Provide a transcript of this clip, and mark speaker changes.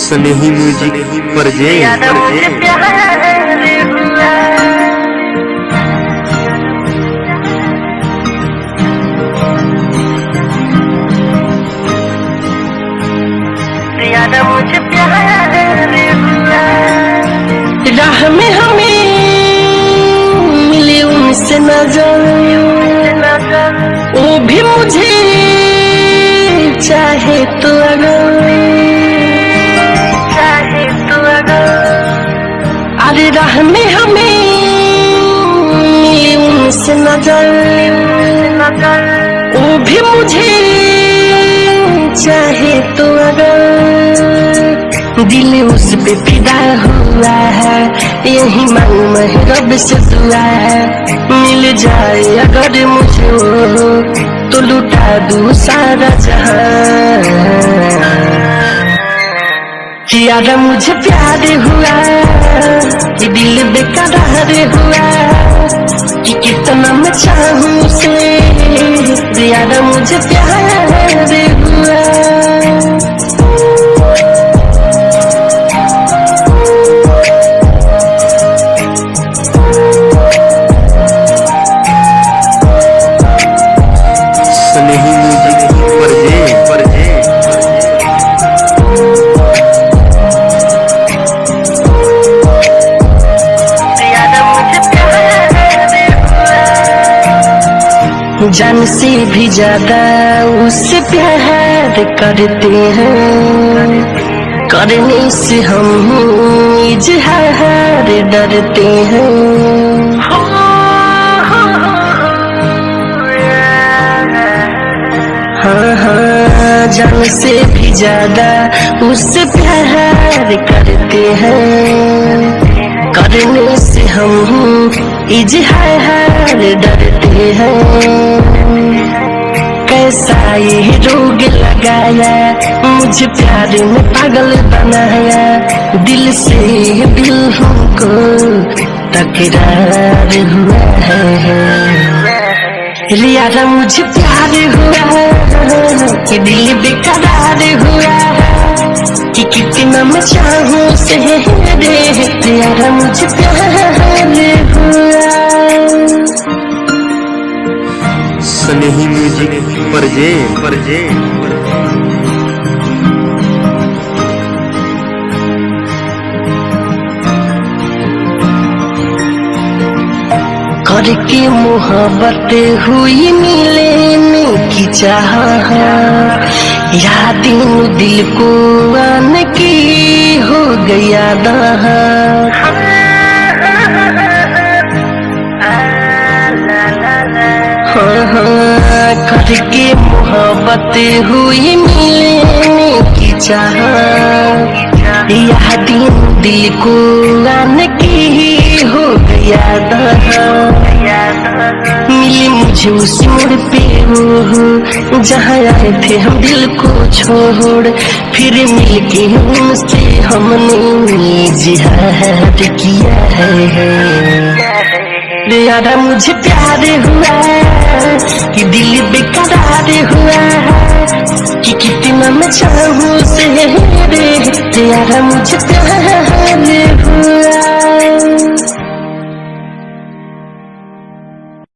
Speaker 1: स्नेही music पर जे
Speaker 2: मुझे प्यार हुआ। राह में हमें मिले उनसे नजर, वो भी मुझे चाहे तो अगर अरे राह में हमें मिले उनसे नजर, वो भी मुझे चाहे तो अगर दिल उस पे फिदा हुआ है, यही मांग है रब से दुआ है। मिल जाए अगर मुझे तो लुटा दूं सारा जहां। यार मुझे प्यार हुआ, ये दिल बेकरार हुआ कि कितना मैं चाहूं उसे। यार मुझे प्यार हुआ। जान से भी ज्यादा उससे प्यार करते हैं, करने से हम इजहार डरते हैं। हाँ, जान से भी ज्यादा उससे प्यार करते हैं, करने से हम इजहार डरते हैं। कैसा ये रोग लगाया, मुझे प्यार में पागल बनाया। दिल से दिल हमको तकरार हुआ है। यार मुझे प्यार हुआ कि दिल बेकरार हुआ कि कितना मैं चाहूं से रे। यार मुझे प्यार हुआ।
Speaker 1: स्नेही म्यूजिक पर जे
Speaker 2: करके मोहब्बत हुई मिलने की चाह, याद दिल को आने की हो गया दाह। करके मोहब्बत हुई मिलने की चाह, याद दिल को आने की हो गया दाह। मिली मुझे उस मोड़ पे वो जहाँ आए थे हम दिल को छोड़, फिर मिल के उनसे हमने जिहाद किया है। यार मुझे प्यार हुआ कि दिल बेकरार हुआ कि कितना मैं चाहूं से रे। यार मुझे प्यार हुआ।